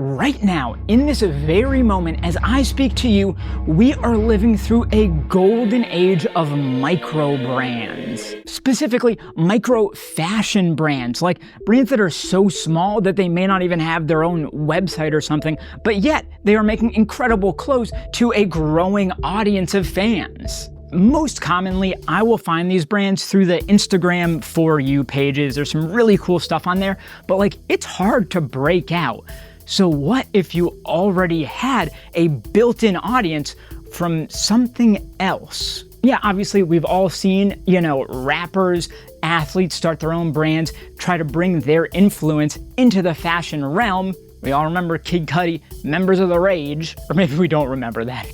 Right now, in this very moment, as I speak to you, we are living through a golden age of micro brands. Specifically, micro fashion brands, like brands that are so small that they may not even have their own website or something, but yet they are making incredible clothes to a growing audience of fans. Most commonly, I will find these brands through the Instagram For You pages. There's some really cool stuff on there, but it's hard to break out. So what if you already had a built-in audience from something else? Yeah, obviously we've all seen, rappers, athletes start their own brands, try to bring their influence into the fashion realm. We all remember Kid Cudi, Members of the Rage, or maybe we don't remember that.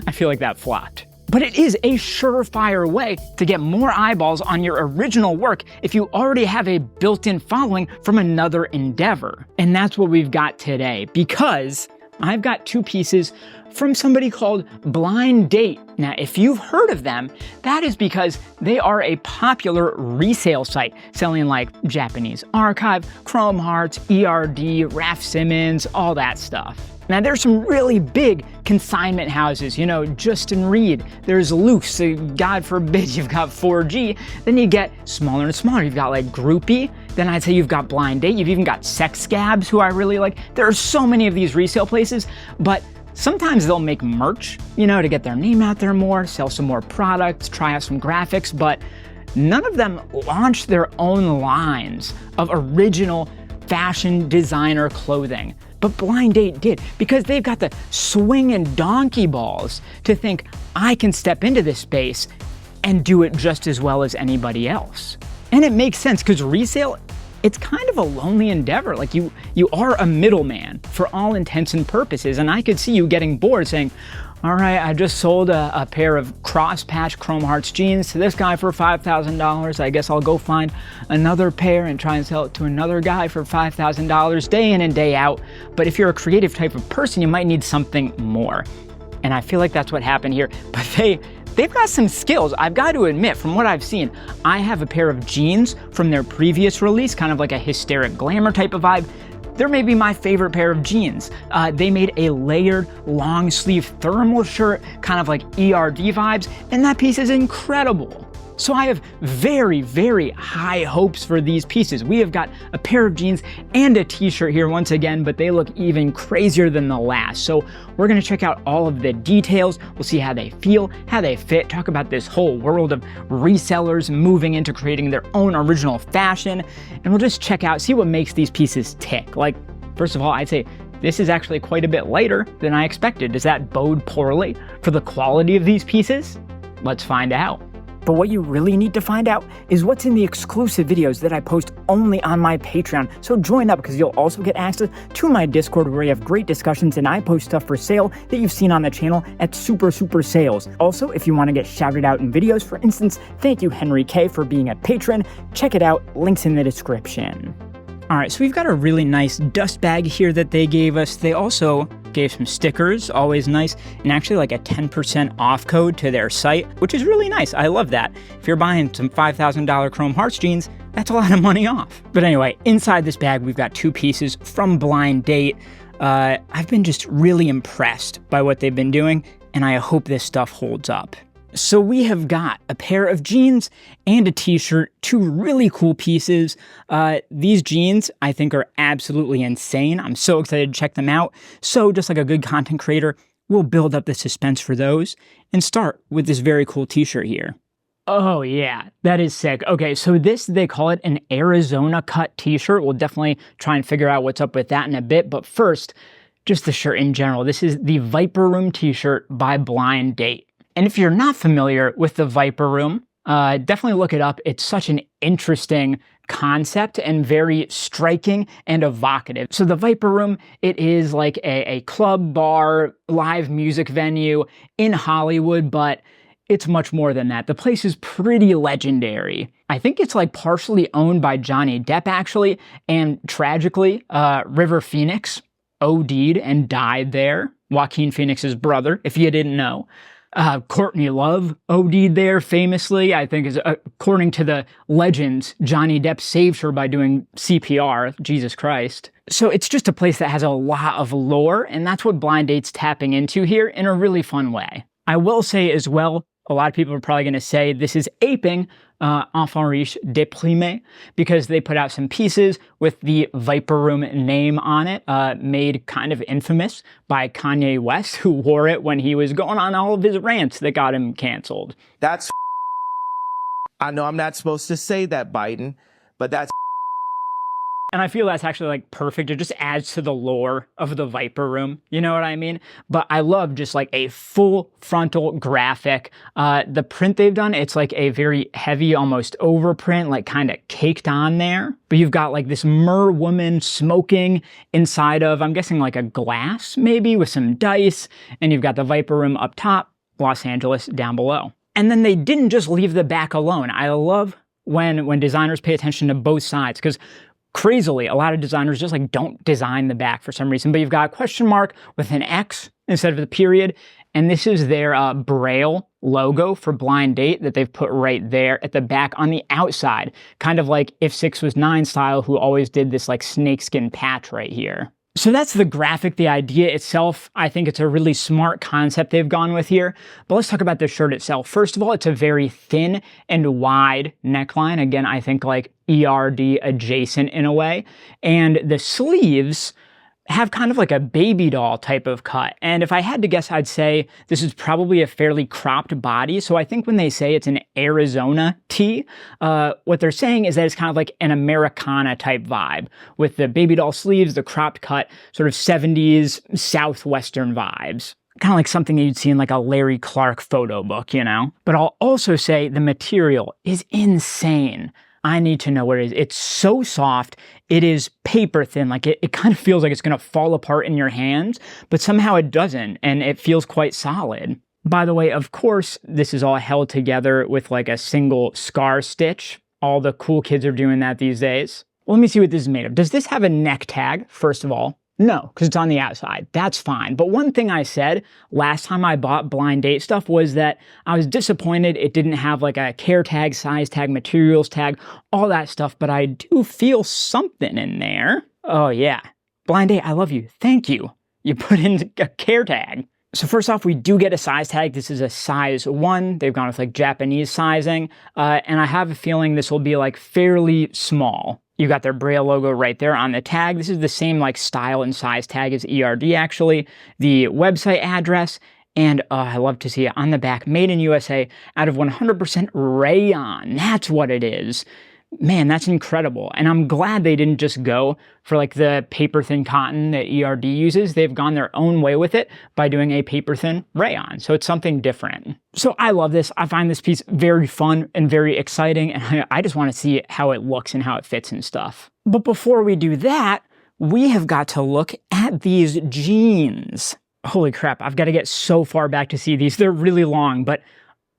I feel like that flopped. But it is a surefire way to get more eyeballs on your original work if you already have a built-in following from another endeavor. And that's what we've got today, because I've got two pieces from somebody called Blindate. Now, if you've heard of them, that is because they are a popular resale site selling Japanese Archive, Chrome Hearts, E.R.D, Raf Simons, all that stuff. Now, there's some really big consignment houses, Justin Reed, there's Luce, God forbid you've got 4G, then you get smaller and smaller, you've got Groupie, then I'd say you've got Blindate, you've even got Sex Scabs, who I really like. There are so many of these resale places, but sometimes they'll make merch, to get their name out there more, sell some more products, try out some graphics, but none of them launch their own lines of original fashion designer clothing. But Blindate did, because they've got the swing and donkey balls to think, I can step into this space and do it just as well as anybody else. And it makes sense, because resale, it's kind of a lonely endeavor. You are a middleman for all intents and purposes, and I could see you getting bored saying, all right, I just sold a pair of cross-patch Chrome Hearts jeans to this guy for $5,000. I guess I'll go find another pair and try and sell it to another guy for $5,000 day in and day out. But if you're a creative type of person, you might need something more. And I feel like that's what happened here. But they've got some skills. I've got to admit, from what I've seen, I have a pair of jeans from their previous release, kind of like a hysteric glamour type of vibe. They're maybe my favorite pair of jeans. They made a layered long sleeve thermal shirt, kind of like E.R.D vibes, and that piece is incredible. So I have very, very high hopes for these pieces. We have got a pair of jeans and a t-shirt here once again, but they look even crazier than the last. So we're gonna check out all of the details. We'll see how they feel, how they fit, talk about this whole world of resellers moving into creating their own original fashion, and we'll just check out, see what makes these pieces tick. First of all, I'd say this is actually quite a bit lighter than I expected. Does that bode poorly for the quality of these pieces? Let's find out. But what you really need to find out is what's in the exclusive videos that I post only on my Patreon. So join up, because you'll also get access to my Discord, where we have great discussions and I post stuff for sale that you've seen on the channel at super sales. Also, if you want to get shouted out in videos, for instance, thank you Henry K for being a patron. Check it out, links in the description. All right, so we've got a really nice dust bag here that they gave us. They also gave some stickers, always nice, and actually a 10% off code to their site, which is really nice. I love that. If you're buying some $5,000 Chrome Hearts jeans, that's a lot of money off. But anyway, inside this bag, we've got two pieces from Blindate. I've been just really impressed by what they've been doing, and I hope this stuff holds up. So we have got a pair of jeans and a t-shirt, two really cool pieces. These jeans, I think, are absolutely insane. I'm so excited to check them out. So just like a good content creator, we'll build up the suspense for those and start with this very cool t-shirt here. Oh yeah, that is sick. Okay, so they call it an Arizona cut t-shirt. We'll definitely try and figure out what's up with that in a bit. But first, just the shirt in general. This is the Viper Room t-shirt by Blindate. And if you're not familiar with the Viper Room, definitely look it up. It's such an interesting concept and very striking and evocative. So the Viper Room, it is like a club, bar, live music venue in Hollywood, but it's much more than that. The place is pretty legendary. I think it's partially owned by Johnny Depp, actually, and tragically, River Phoenix OD'd and died there. Joaquin Phoenix's brother, if you didn't know. Courtney Love OD'd there famously. I think, is according to the legends, Johnny Depp saved her by doing CPR. Jesus Christ. So it's just a place that has a lot of lore, and that's what Blind Date's tapping into here in a really fun way. I will say as well, a lot of people are probably going to say this is aping Enfant Riche Déprimé, because they put out some pieces with the Viper Room name on it, made kind of infamous by Kanye West, who wore it when he was going on all of his rants that got him canceled. That's I know I'm not supposed to say that, Biden, but that's And I feel that's actually like perfect. It just adds to the lore of the Viper Room. You know what I mean? But I love just like a full frontal graphic. The print they've done, it's like a very heavy, almost overprint, like kind of caked on there. But you've got like this mer woman smoking inside of, I'm guessing like a glass maybe with some dice. And you've got the Viper Room up top, Los Angeles down below. And then they didn't just leave the back alone. I love when designers pay attention to both sides, because crazily, a lot of designers just like don't design the back for some reason, but you've got a question mark with an X instead of the period. And this is their Braille logo for Blind Date that they've put right there at the back on the outside, kind of like If 6 Was 9 style, who always did this like snakeskin patch right here. So that's the graphic, the idea itself. I think it's a really smart concept they've gone with here. But let's talk about the shirt itself. First of all, it's a very thin and wide neckline. Again, I think like E.R.D adjacent in a way. And the sleeves have kind of like a baby doll type of cut. And if I had to guess, I'd say this is probably a fairly cropped body. So I think when they say it's an Arizona tee, what they're saying is that it's kind of like an Americana type vibe with the baby doll sleeves, the cropped cut, sort of 70s Southwestern vibes. Kind of like something you'd see in like a Larry Clark photo book, you know? But I'll also say the material is insane. I need to know what it is. It's so soft. It is paper thin. Like it kind of feels like it's going to fall apart in your hands, but somehow it doesn't. And it feels quite solid. By the way, of course, this is all held together with like a single scar stitch. All the cool kids are doing that these days. Well, let me see what this is made of. Does this have a neck tag, first of all? No, because it's on the outside. That's fine. But one thing I said last time I bought Blind Date stuff was that I was disappointed it didn't have like a care tag, size tag, materials tag, all that stuff. But I do feel something in there. Oh yeah. Blind Date, I love you. Thank you. You put in a care tag. So first off, we do get a size tag. This is a size 1. They've gone with like Japanese sizing. And I have a feeling this will be like fairly small. You got their Braille logo right there on the tag. This is the same like style and size tag as E.R.D actually. The website address, and I love to see it on the back, made in USA out of 100% rayon. That's what it is. Man, that's incredible. And I'm glad they didn't just go for like the paper thin cotton that E.R.D uses. They've gone their own way with it by doing a paper thin rayon. So it's something different. So I love this. I find this piece very fun and very exciting. And I just want to see how it looks and how it fits and stuff. But before we do that, we have got to look at these jeans. Holy crap. I've got to get so far back to see these. They're really long, but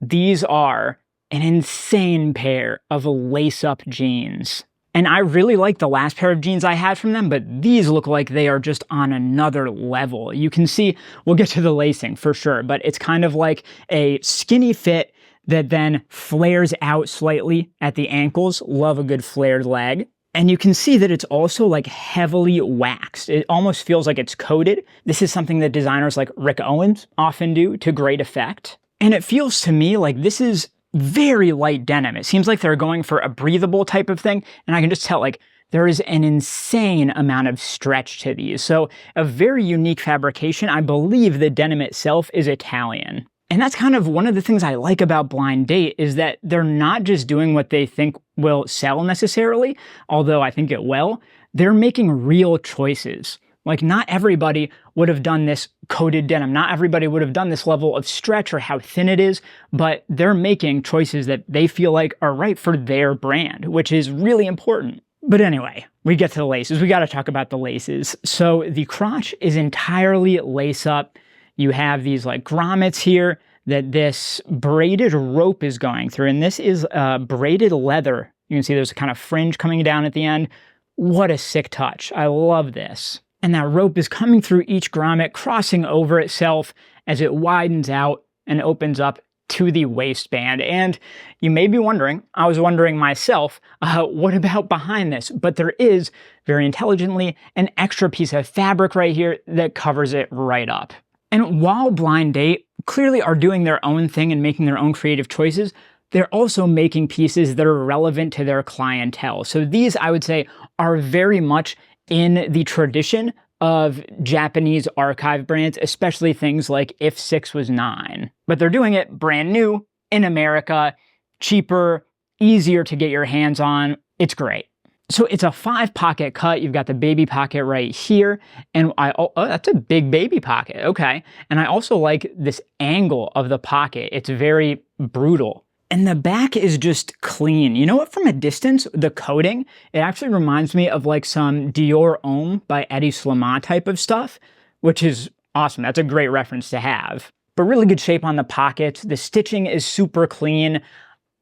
these are an insane pair of lace-up jeans. And I really like the last pair of jeans I had from them, but these look like they are just on another level. You can see, we'll get to the lacing for sure, but it's kind of like a skinny fit that then flares out slightly at the ankles. Love a good flared leg. And you can see that it's also like heavily waxed. It almost feels like it's coated. This is something that designers like Rick Owens often do to great effect. And it feels to me like this is very light denim. It seems like they're going for a breathable type of thing. And I can just tell like there is an insane amount of stretch to these. So a very unique fabrication. I believe the denim itself is Italian. And that's kind of one of the things I like about Blind Date is that they're not just doing what they think will sell necessarily, although I think it will. They're making real choices. Like not everybody would have done this coated denim. Not everybody would have done this level of stretch or how thin it is, but they're making choices that they feel like are right for their brand, which is really important. But anyway, we get to the laces. We got to talk about the laces. So the crotch is entirely lace up. You have these like grommets here that this braided rope is going through, and this is braided leather. You can see there's a kind of fringe coming down at the end. What a sick touch. I love this. And that rope is coming through each grommet, crossing over itself as it widens out and opens up to the waistband. And you may be wondering, I was wondering myself, what about behind this? But there is, very intelligently, an extra piece of fabric right here that covers it right up. And while Blindate clearly are doing their own thing and making their own creative choices, they're also making pieces that are relevant to their clientele. So these, I would say, are very much in the tradition of Japanese archive brands, especially things like If 6 Was 9. But they're doing it brand new, in America, cheaper, easier to get your hands on. It's great. So it's a 5-pocket cut. You've got the baby pocket right here. And oh, that's a big baby pocket. Okay. And I also like this angle of the pocket. It's very brutal. And the back is just clean. You know what? From a distance, the coating, it actually reminds me of like some Dior Homme by Eddie Slimane type of stuff, which is awesome. That's a great reference to have. But really good shape on the pockets. The stitching is super clean.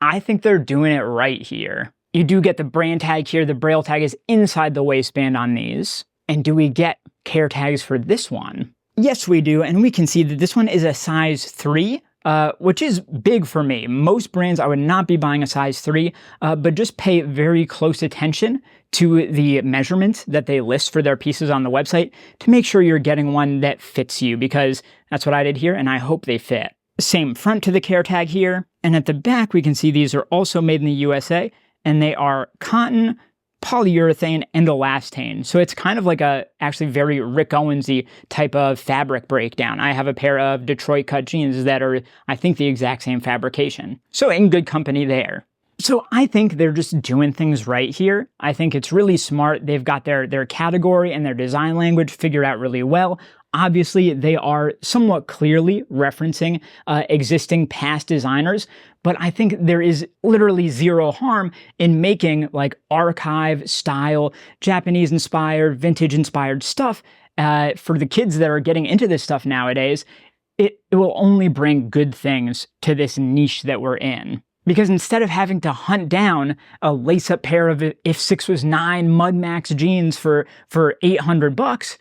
I think they're doing it right here. You do get the brand tag here. The Braille tag is inside the waistband on these. And do we get care tags for this one? Yes, we do. And we can see that this one is a size 3. Which is big for me. Most brands, I would not be buying a size 3, but just pay very close attention to the measurements that they list for their pieces on the website to make sure you're getting one that fits you, because that's what I did here, and I hope they fit. Same front to the care tag here, and at the back we can see these are also made in the USA, and they are cotton, polyurethane, and elastane. So it's kind of like a actually very Rick Owensy type of fabric breakdown. I have a pair of Detroit cut jeans that are, I think, the exact same fabrication. So in good company there. So I think they're just doing things right here. I think it's really smart. They've got their category and their design language figured out really well. Obviously, they are somewhat clearly referencing existing past designers, but I think there is literally zero harm in making like archive style, Japanese inspired, vintage inspired stuff for the kids that are getting into this stuff nowadays. It will only bring good things to this niche that we're in. Because instead of having to hunt down a lace-up pair of If 6 Was 9 Mud Max jeans for $800,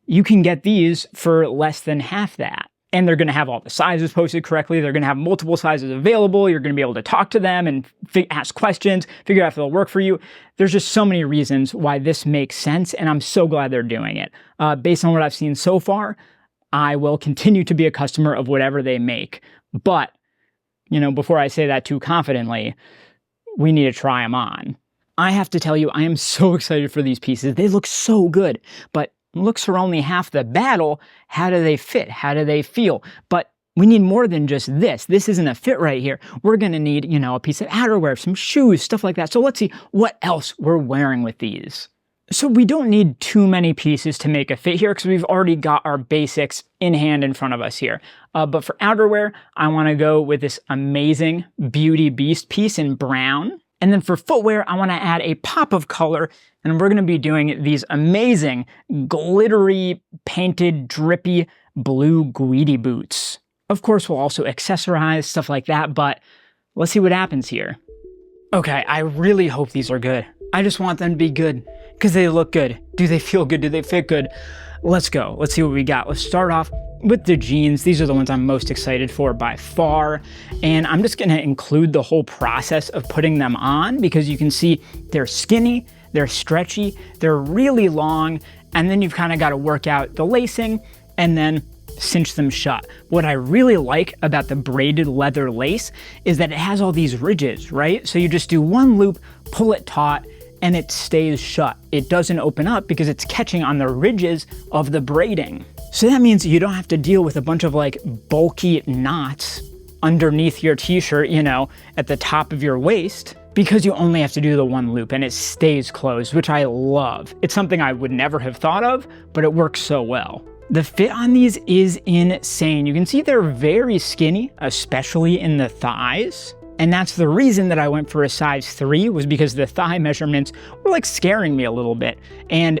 you can get these for less than half that. And they're going to have all the sizes posted correctly. They're going to have multiple sizes available. You're going to be able to talk to them and ask questions, figure out if they'll work for you. There's just so many reasons why this makes sense, and I'm so glad they're doing it. Based on what I've seen so far, I will continue to be a customer of whatever they make. But, you know, before I say that too confidently, we need to try them on. I have to tell you, I am so excited for these pieces. They look so good, but looks are only half the battle. How do they fit? How do they feel? But we need more than just this. This isn't a fit right here. We're going to need, you know, a piece of outerwear, some shoes, stuff like that. So let's see what else we're wearing with these. So we don't need too many pieces to make a fit here because we've already got our basics in hand in front of us here. But for outerwear, I want to go with this amazing Beauty Beast piece in brown. And then for footwear, I want to add a pop of color, and we're going to be doing these amazing, glittery, painted, drippy, blue Guidi boots. Of course, we'll also accessorize, stuff like that, but let's see what happens here. Okay, I really hope these are good. I just want them to be good, because they look good. Do they feel good? Do they fit good? Let's go. Let's see what we got. Let's start off with the jeans. These are the ones I'm most excited for by far. And I'm just going to include the whole process of putting them on because you can see they're skinny, they're stretchy, they're really long, and then you've kind of got to work out the lacing and then cinch them shut. What I really like about the braided leather lace is that it has all these ridges, right? So you just do one loop, pull it taut, and it stays shut. It doesn't open up because it's catching on the ridges of the braiding. So that means you don't have to deal with a bunch of like bulky knots underneath your t-shirt, you know, at the top of your waist, because you only have to do the one loop and it stays closed, which I love. It's something I would never have thought of, but it works so well. The fit on these is insane. You can see they're very skinny, especially in the thighs. And that's the reason that I went for a size 3, was because the thigh measurements were like scaring me a little bit. And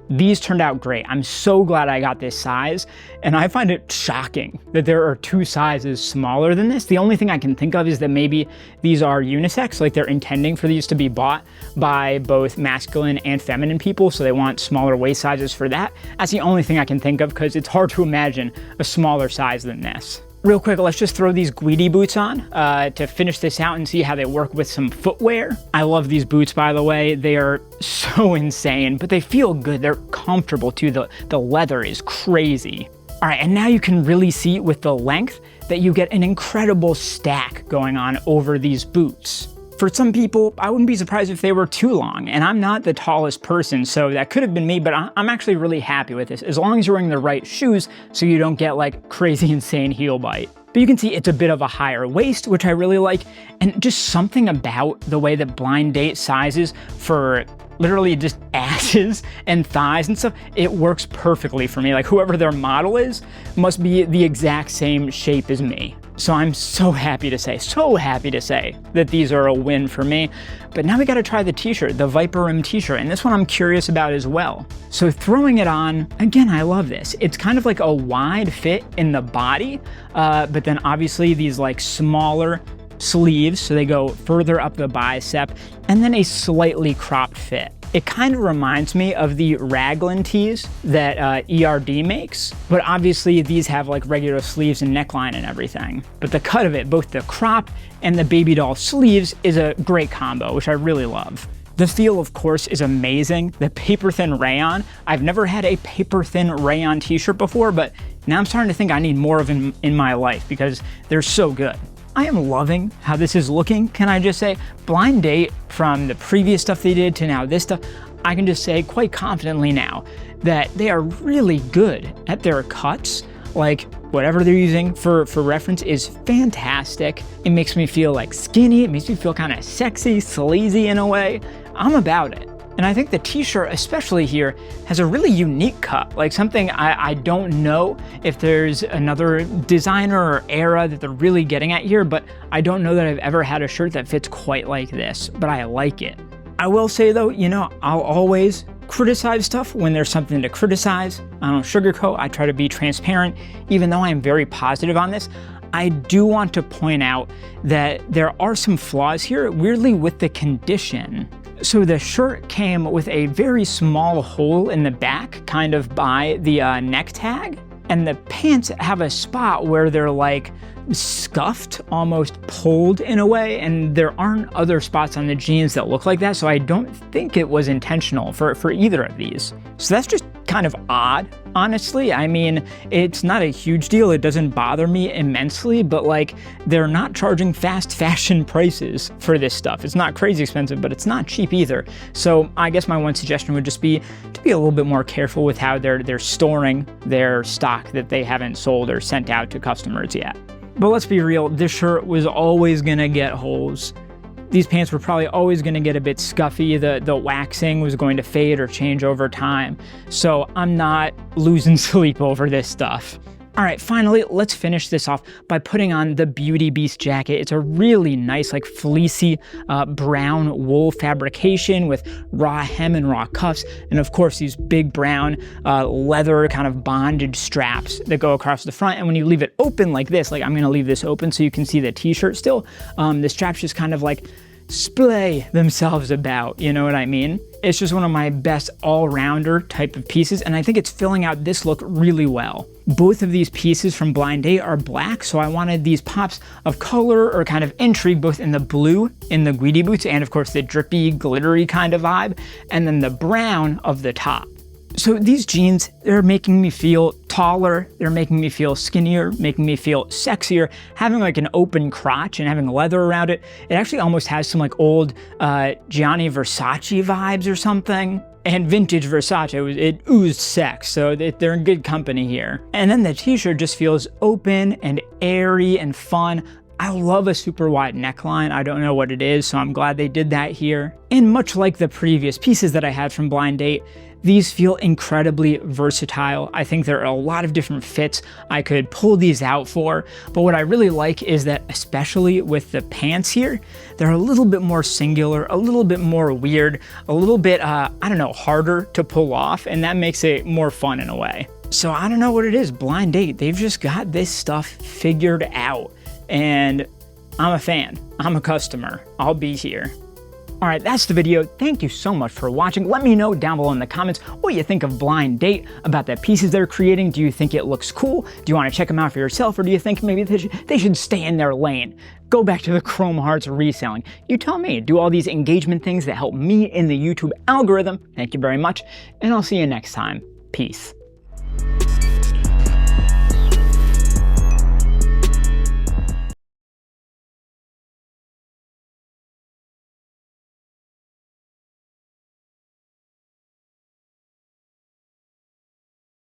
these turned out great. I'm so glad I got this size. And I find it shocking that there are 2 sizes smaller than this. The only thing I can think of is that maybe these are unisex, like they're intending for these to be bought by both masculine and feminine people. So they want smaller waist sizes for that. That's the only thing I can think of because it's hard to imagine a smaller size than this. Real quick, let's just throw these Guidi boots on to finish this out and see how they work with some footwear. I love these boots, by the way. They are so insane, but they feel good. They're comfortable too. The leather is crazy. All right, and now you can really see with the length that you get an incredible stack going on over these boots. For some people, I wouldn't be surprised if they were too long, and I'm not the tallest person, so that could have been me, but I'm actually really happy with this, as long as you're wearing the right shoes so you don't get like crazy insane heel bite. But you can see it's a bit of a higher waist, which I really like, and just something about the way that Blindate sizes for literally just asses and thighs and stuff, it works perfectly for me. Like whoever their model is must be the exact same shape as me. So I'm so happy to say that these are a win for me. But now we got to try the t-shirt, the Viper Rim t-shirt, and this one I'm curious about as well. So throwing it on, again, I love this. It's kind of like a wide fit in the body, but then obviously these like smaller sleeves, so they go further up the bicep, and then a slightly cropped fit. It kind of reminds me of the raglan tees that E.R.D makes, but obviously these have like regular sleeves and neckline and everything. But the cut of it, both the crop and the baby doll sleeves, is a great combo, which I really love. The feel, of course, is amazing. The paper thin rayon, I've never had a paper thin rayon t-shirt before, but now I'm starting to think I need more of them in my life because they're so good. I am loving how this is looking, can I just say. Blindate, from the previous stuff they did to now this stuff, I can just say quite confidently now that they are really good at their cuts. Like, whatever they're using for reference is fantastic. It makes me feel like skinny, it makes me feel kind of sexy, sleazy in a way. I'm about it. And I think the t-shirt, especially here, has a really unique cut, like something I don't know if there's another designer or era that they're really getting at here, but I don't know that I've ever had a shirt that fits quite like this, but I like it. I will say though, you know, I'll always criticize stuff when there's something to criticize. I don't sugarcoat, I try to be transparent, even though I am very positive on this. I do want to point out that there are some flaws here, weirdly with the condition. So the shirt came with a very small hole in the back, kind of by the neck tag, and the pants have a spot where they're like scuffed, almost pulled in a way, and there aren't other spots on the jeans that look like that, so I don't think it was intentional for either of these. So that's just kind of odd, honestly. I mean, it's not a huge deal, it doesn't bother me immensely, but like, they're not charging fast fashion prices for this stuff. It's not crazy expensive, but it's not cheap either. So I guess my one suggestion would just be to be a little bit more careful with how they're storing their stock that they haven't sold or sent out to customers yet. But let's be real, this shirt was always gonna get holes. These pants were probably always gonna get a bit scuffy. The waxing was going to fade or change over time. So I'm not losing sleep over this stuff. All right, finally, let's finish this off by putting on the Beauty Beast jacket. It's a really nice, like fleecy brown wool fabrication with raw hem and raw cuffs. And of course, these big brown leather kind of bondage straps that go across the front. And when you leave it open like this, like I'm gonna leave this open so you can see the t-shirt still, the straps just kind of like splay themselves about, you know what I mean? It's just one of my best all-rounder type of pieces, and I think it's filling out this look really well. Both of these pieces from Blindate are black, so I wanted these pops of color or kind of intrigue, both in the blue in the Guidi boots and of course the drippy, glittery kind of vibe, and then the brown of the top. So these jeans, they're making me feel taller, they're making me feel skinnier, making me feel sexier. Having like an open crotch and having leather around it, it actually almost has some like old Gianni Versace vibes or something. And vintage Versace, it oozed sex, so they're in good company here. And then the t-shirt just feels open and airy and fun. I love a super wide neckline. I don't know what it is, so I'm glad they did that here. And much like the previous pieces that I had from Blindate, these feel incredibly versatile. I think there are a lot of different fits I could pull these out for, but what I really like is that, especially with the pants here, they're a little bit more singular, a little bit more weird, a little bit, I don't know, harder to pull off, and that makes it more fun in a way. So I don't know what it is, Blindate, they've just got this stuff figured out, and I'm a fan, I'm a customer, I'll be here. All right, that's the video. Thank you so much for watching. Let me know down below in the comments what you think of Blindate, about the pieces they're creating. Do you think it looks cool? Do you want to check them out for yourself, or do you think maybe they should stay in their lane? Go back to the Chrome Hearts reselling. You tell me. Do all these engagement things that help me in the YouTube algorithm. Thank you very much, and I'll see you next time. Peace.